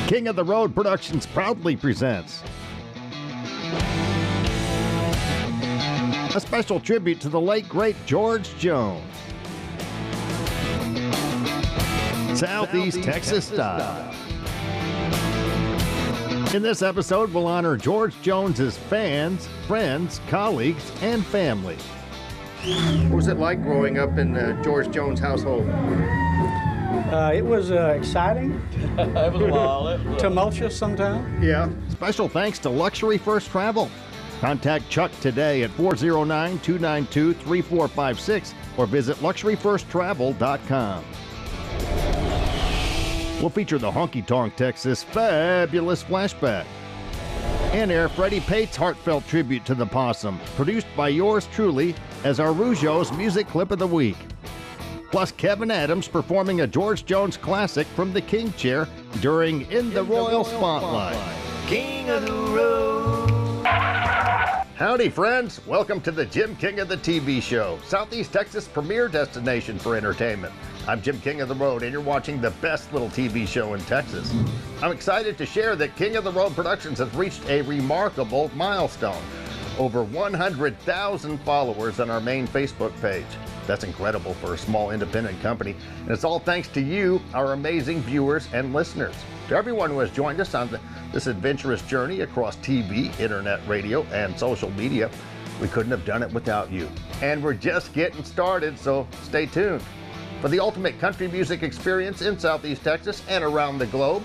King of the Road Productions proudly presents a special tribute to the late, great George Jones. Southeast Texas style. In this episode, we'll honor George Jones's fans, friends, colleagues, and family. What was it like growing up in the George Jones household? It was exciting. It was wild. Tumultuous sometimes. Yeah. Special thanks to Luxury First Travel. Contact Chuck today at 409-292-3456 or visit luxuryfirsttravel.com. We'll feature the Honky Tonk Texas Fabulous Flashback and air Freddie Pate's heartfelt tribute to the Possum, produced by yours truly as our Rougeau's Music Clip of the Week. Plus Kevin Adams performing a George Jones classic from the King Chair during In the Royal Spotlight. King of the Road. Howdy, friends. Welcome to the Jim King of the TV show, Southeast Texas' premier destination for entertainment. I'm Jim King of the Road, and you're watching the best little TV show in Texas. I'm excited to share that King of the Road Productions has reached a remarkable milestone. Over 100,000 followers on our main Facebook page. That's incredible for a small independent company, and it's all thanks to you, our amazing viewers and listeners. To everyone who has joined us on this adventurous journey across TV, internet, radio, and social media, we couldn't have done it without you. And we're just getting started, so stay tuned. For the ultimate country music experience in Southeast Texas and around the globe,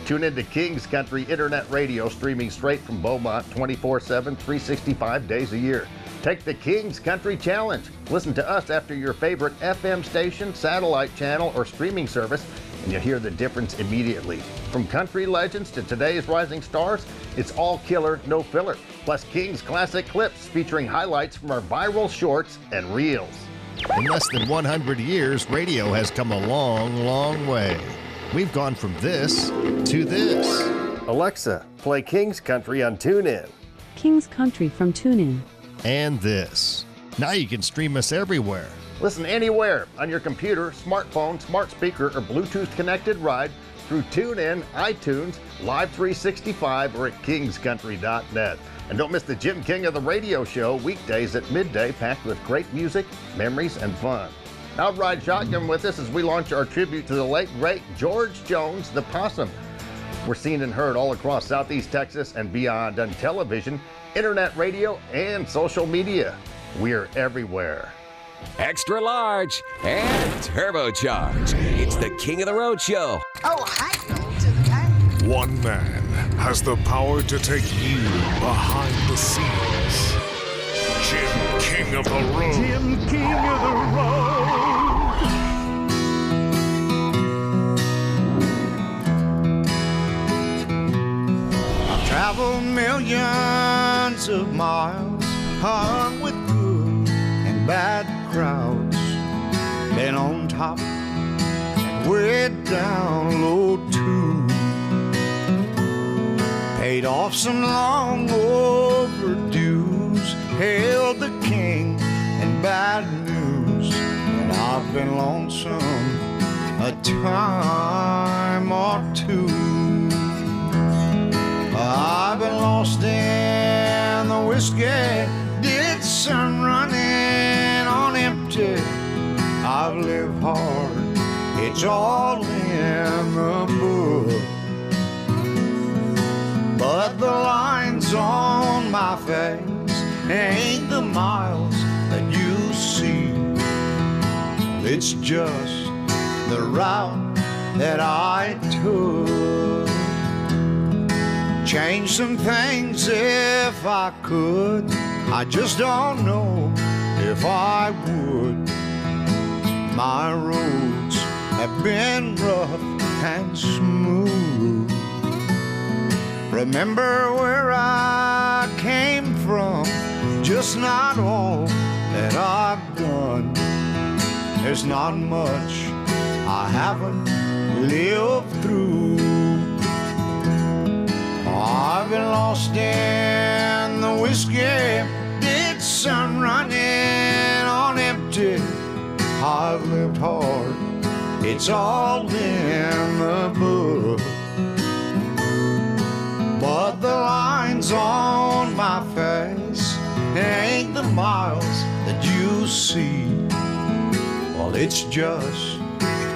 tune into King's Country Internet Radio, streaming straight from Beaumont 24/7, 365 days a year. Take the King's Country Challenge. Listen to us after your favorite FM station, satellite channel, or streaming service, and you'll hear the difference immediately. From country legends to today's rising stars, it's all killer, no filler. Plus King's classic clips featuring highlights from our viral shorts and reels. In less than 100 years, radio has come a long, long way. We've gone from this to this. Alexa, play King's Country on TuneIn. King's Country from TuneIn. And this. Now you can stream us everywhere. Listen anywhere on your computer, smartphone, smart speaker, or Bluetooth connected ride through TuneIn, iTunes, Live 365, or at kingscountry.net. And don't miss the Jim King of the Radio show weekdays at midday, packed with great music, memories, and fun. Now ride shotgun with us as we launch our tribute to the late, great George Jones, the Possum. We're seen and heard all across Southeast Texas and beyond on television, internet radio, and social media. We're everywhere. Extra large and turbocharged. It's the King of the Road show. Oh, heartfelt to the game. One man has the power to take you behind the scenes. Jim King of the Road. Jim King of the Road. I've traveled millions of miles, hung with good and bad crowds. Been on top and way down low too. Paid off some long overdues, hailed the king and bad news. And I've been lonesome a time or two. I've been lost in the whiskey, did some running on empty. I've lived hard, it's all in the book. But the lines on my face ain't the miles that you see. It's just the route that I took. Change some things if I could. I just don't know if I would. My roads have been rough and smooth. Remember where I came from, just not all that I've done. There's not much I haven't lived through. I've been lost in the whiskey, did some running on empty. I've lived hard, it's all in the book. to see. Well, it's just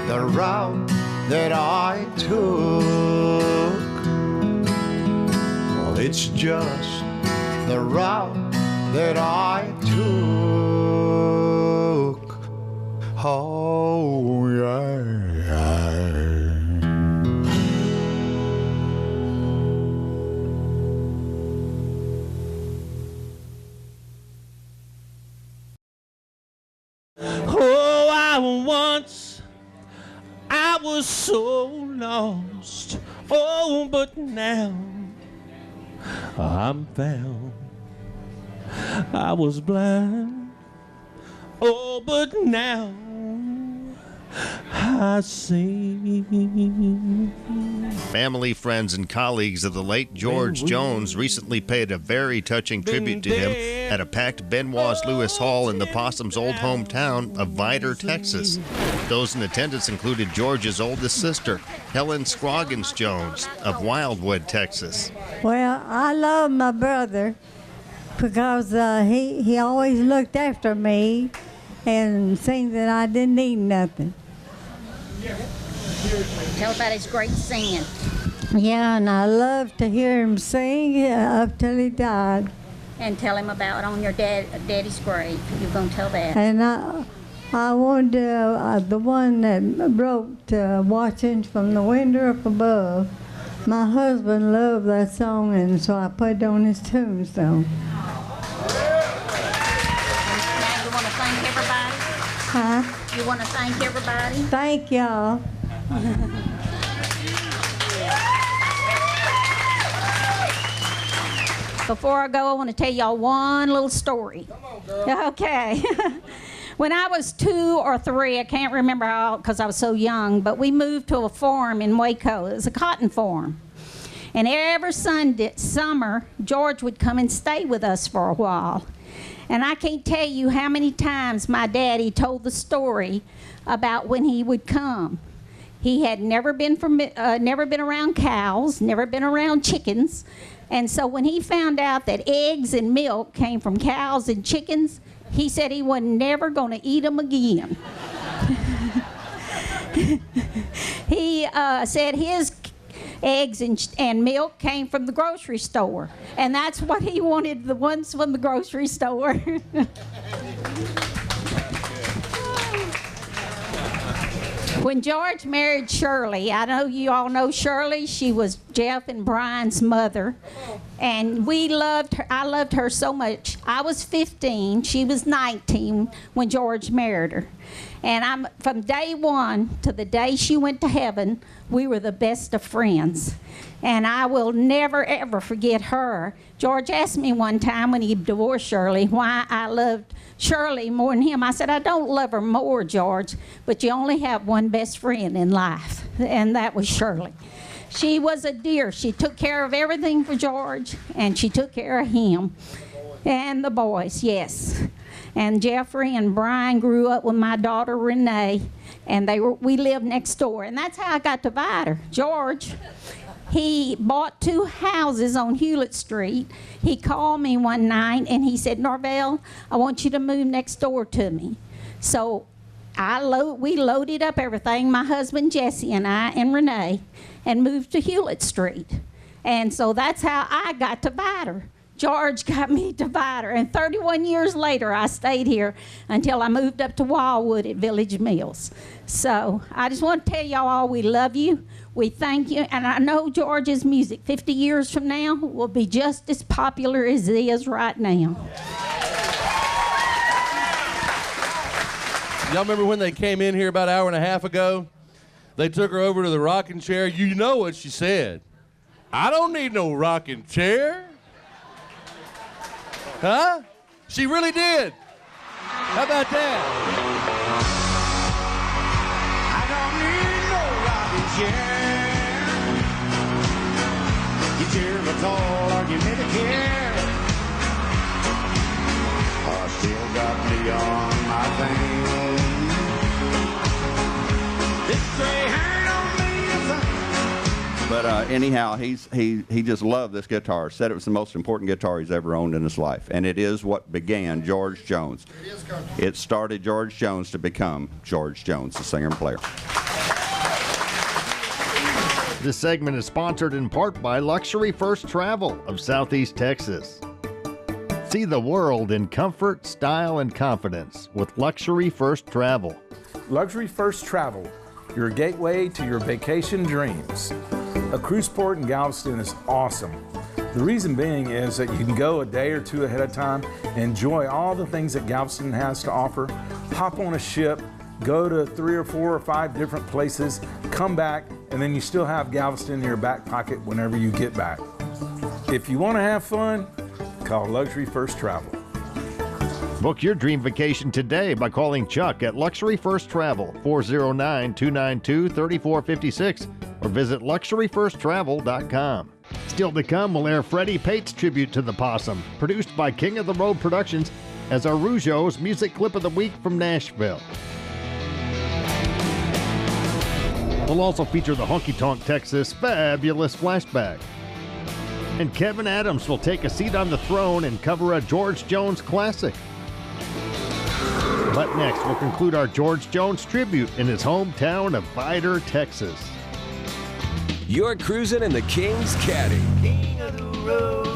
the route that I took. Well, it's just the route that I took. Oh, yeah. Oh, I was so lost. Oh, but now I'm found. I was blind. Oh, but now I see. Family, friends, and colleagues of the late George Jones recently paid a very touching tribute to him at a packed Benoit Lewis Hall in the Possum's old hometown of Vidor, Texas. Those in attendance included George's oldest sister, Helen Scroggins Jones of Wildwood, Texas. Well, I love my brother because he always looked after me and seen that I didn't need nothing. Tell about his great singing. Yeah, and I loved to hear him sing up till he died. And tell him about on your daddy's grave. You're going to tell that. And I wanted the one that wrote Watching from the Window Up Above. My husband loved that song, and so I put it on his tombstone. Now you want to thank everybody? Huh? You want to thank everybody? Thank y'all. Before I go, I want to tell y'all one little story. Come on, girl. Okay. When I was 2 or 3, I can't remember how because I was so young, but we moved to a farm in Waco. It was a cotton farm. And every summer, George would come and stay with us for a while. And I can't tell you how many times my daddy told the story about when he would come. He had never been around cows, never been around chickens. And so when he found out that eggs and milk came from cows and chickens, he said he was never going to eat them again. He said his eggs and milk came from the grocery store. And that's what he wanted, the ones from the grocery store. When George married Shirley, I know you all know Shirley. She was Jeff and Brian's mother. And we loved her. I loved her so much. I was 15. She was 19 when George married her. And from day one to the day she went to heaven, we were the best of friends. And I will never, ever forget her. George asked me one time when he divorced Shirley why I loved Shirley more than him. I said, I don't love her more, George, but you only have one best friend in life, and that was Shirley. She was a dear. She took care of everything for George, and she took care of him and the boys, yes. And Jeffrey and Brian grew up with my daughter Renee, and we lived next door. And that's how I got to Vidor. George, he bought 2 houses on Hewlett Street. He called me one night and he said, Norvell, I want you to move next door to me. So we loaded up everything, my husband Jesse and I and Renee, and moved to Hewlett Street. And so that's how I got to Vidor. George got me to Vidor, and 31 years later, I stayed here until I moved up to Wildwood at Village Mills. So I just want to tell y'all all we love you, we thank you, and I know George's music 50 years from now will be just as popular as it is right now. Y'all remember when they came in here about an hour and a half ago? They took her over to the rocking chair. You know what she said. I don't need no rocking chair. Huh? She really did. How about that? I don't need no rocking chair. You tear my tall Argumentacare. I still got me on my thing. This gray hair don't mean a thing. But anyhow, he just loved this guitar. Said it was the most important guitar he's ever owned in his life. And it is what began George Jones. It started George Jones to become George Jones, the singer and player. This segment is sponsored in part by Luxury First Travel of Southeast Texas. See the world in comfort, style, and confidence with Luxury First Travel. Luxury First Travel, your gateway to your vacation dreams. A cruise port in Galveston is awesome. The reason being is that you can go a day or two ahead of time, enjoy all the things that Galveston has to offer, hop on a ship, go to 3 or 4 or 5 different places, come back, and then you still have Galveston in your back pocket whenever you get back. If you want to have fun, call Luxury First Travel. Book your dream vacation today by calling Chuck at Luxury First Travel, 409-292-3456, or visit luxuryfirsttravel.com. Still to come, we'll air Freddie Pate's tribute to the Possum, produced by King of the Road Productions, as our Rougeau's Music Clip of the Week from Nashville. We'll also feature the Honky Tonk Texas Fabulous Flashback. And Kevin Adams will take a seat on the throne and cover a George Jones classic. But next, we'll conclude our George Jones tribute in his hometown of Vidor, Texas. You're cruising in the King's Caddy. King of the road.